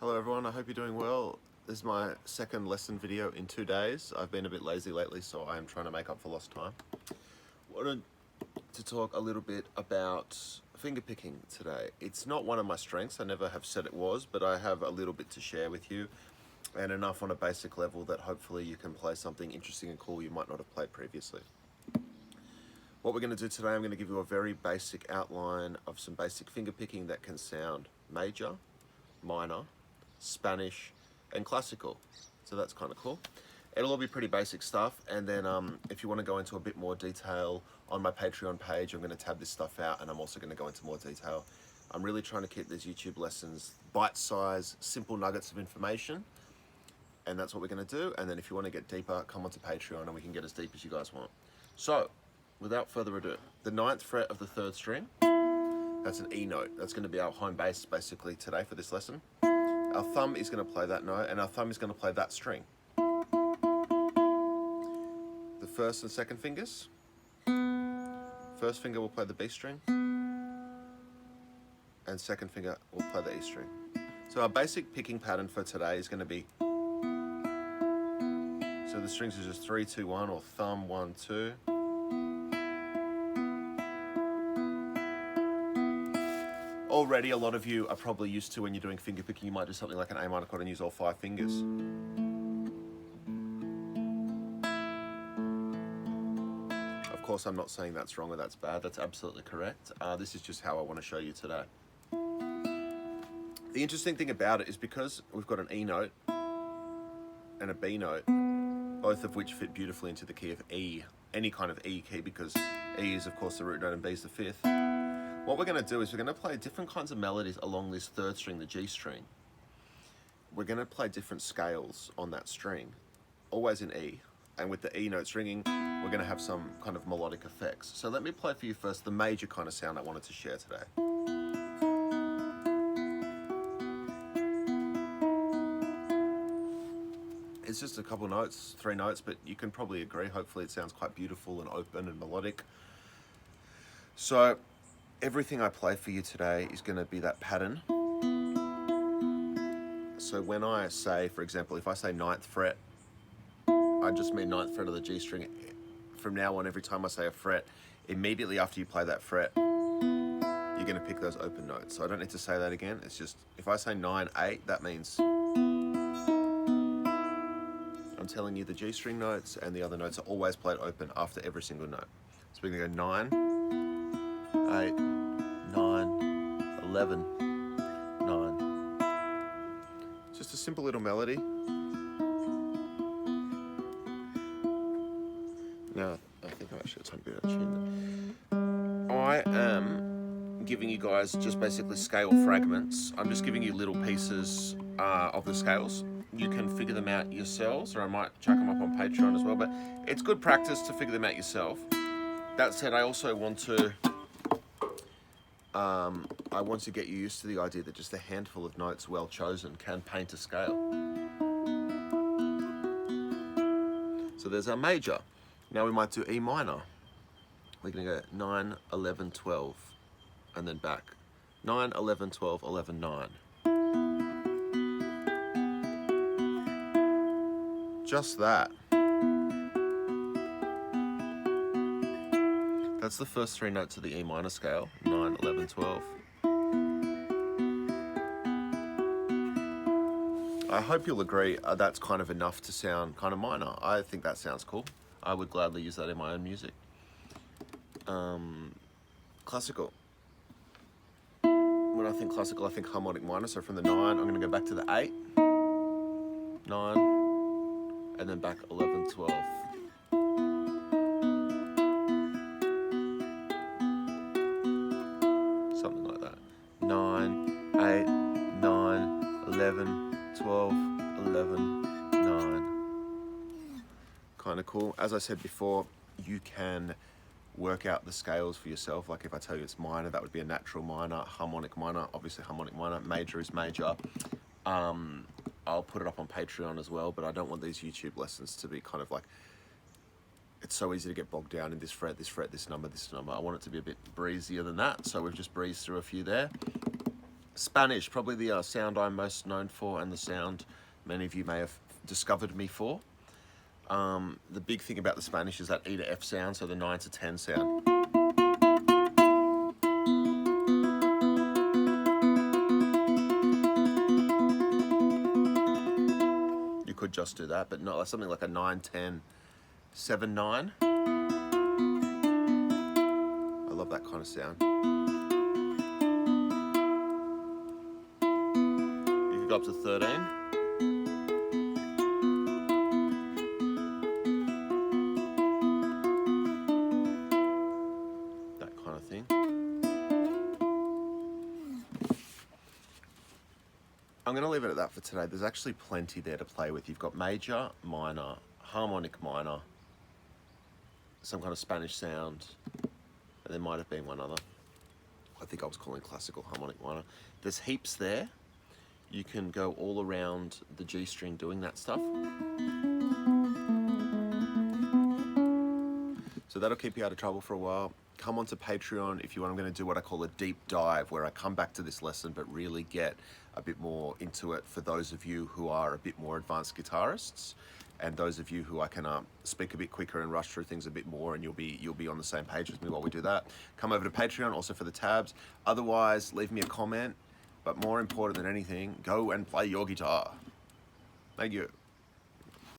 Hello everyone, I hope you're doing well. This is my second lesson video in 2 days. I've been a bit lazy lately, so I am trying to make up for lost time. Wanted to talk a little bit about fingerpicking today. It's not one of my strengths, I never have said it was, but I have a little bit to share with you, and enough on a basic level that hopefully you can play something interesting and cool you might not have played previously. What we're going to do today, I'm going to give you a very basic outline of some basic fingerpicking that can sound major, minor, Spanish, and classical. So that's kind of cool. It'll all be pretty basic stuff, and then if you want to go into a bit more detail on my Patreon page, I'm going to tab this stuff out, and I'm also going to go into more detail. I'm really trying to keep these YouTube lessons bite-sized, simple nuggets of information, and that's what we're going to do. And then if you want to get deeper, come onto Patreon and we can get as deep as you guys want. So without further ado, the 9th fret of the 3rd string, that's an E note. That's going to be our home base basically today for this lesson. Our thumb is going to play that note, and our thumb is going to play that string. The first and second fingers. First finger will play the B string, and second finger will play the E string. So our basic picking pattern for today is going to be, so the strings are just 3, 2, 1, or thumb 1, 2. Already, a lot of you are probably used to, when you're doing fingerpicking, you might do something like an A minor chord and use all 5 fingers. Of course, I'm not saying that's wrong or that's bad. That's absolutely correct. This is just how I want to show you today. The interesting thing about it is because we've got an E note and a B note, both of which fit beautifully into the key of E, any kind of E key, because E is of course the root note and B is the 5th. What we're going to do is we're going to play different kinds of melodies along this 3rd string, the G string. We're going to play different scales on that string, always in E. And with the E notes ringing, we're going to have some kind of melodic effects. So let me play for you first the major kind of sound I wanted to share today. It's just a couple notes, 3 notes, but you can probably agree. Hopefully it sounds quite beautiful and open and melodic. So everything I play for you today is going to be that pattern. So when I say, for example, if I say 9th fret, I just mean 9th fret of the G string. From now on, every time I say a fret, immediately after you play that fret, you're going to pick those open notes. So I don't need to say that again. It's just, if I say 9, 8, that means I'm telling you the G string notes and the other notes are always played open after every single note. So we're going to go 9, 8, 9, 11, 9. Just a simple little melody. Now, I think I'm actually a tiny bit out of tune. I am giving you guys just basically scale fragments. I'm just giving you little pieces of the scales. You can figure them out yourselves, or I might chuck them up on Patreon as well, but it's good practice to figure them out yourself. That said, I also want to get you used to the idea that just a handful of notes well chosen can paint a scale. So there's our major. Now we might do E minor. We're going to go 9, 11, 12, and then back. 9, 11, 12, 11, 9. Just that. That's the first 3 notes of the E minor scale, 9, 11, 12. I hope you'll agree that's kind of enough to sound kind of minor. I think that sounds cool. I would gladly use that in my own music. Classical. When I think classical, I think harmonic minor. So from the 9, I'm going to go back to the 8, 9, and then back 11, 12. Something like that. 9, 8, 9, 11, 12, 11, 9. Kind of cool. As I said before, you can work out the scales for yourself. Like if I tell you it's minor, that would be a natural minor. Harmonic minor, obviously harmonic minor. Major is major. I'll put it up on Patreon as well, but I don't want these YouTube lessons to be kind of like, it's so easy to get bogged down in this fret, this number, this number. I want it to be a bit breezier than that, so we've just breezed through a few there. Spanish, probably the sound I'm most known for, and the sound many of you may have discovered me for. The big thing about the Spanish is that E to F sound, so the 9 to 10 sound. You could just do that, but not something like a 9, 10, 7, 9. I love that kind of sound. You could go up to 13. Thing. I'm going to leave it at that for today. There's actually plenty there to play with. You've got major, minor, harmonic minor, some kind of Spanish sound, and there might have been one other. I think I was calling classical harmonic minor. There's heaps there. You can go all around the G string doing that stuff. So that'll keep you out of trouble for a while. Come onto Patreon if you want. I'm going to do what I call a deep dive, where I come back to this lesson but really get a bit more into it for those of you who are a bit more advanced guitarists, and those of you who I can speak a bit quicker and rush through things a bit more, and you'll be on the same page with me while we do that. Come over to Patreon also for the tabs. Otherwise, leave me a comment, but more important than anything, go and play your guitar. Thank you.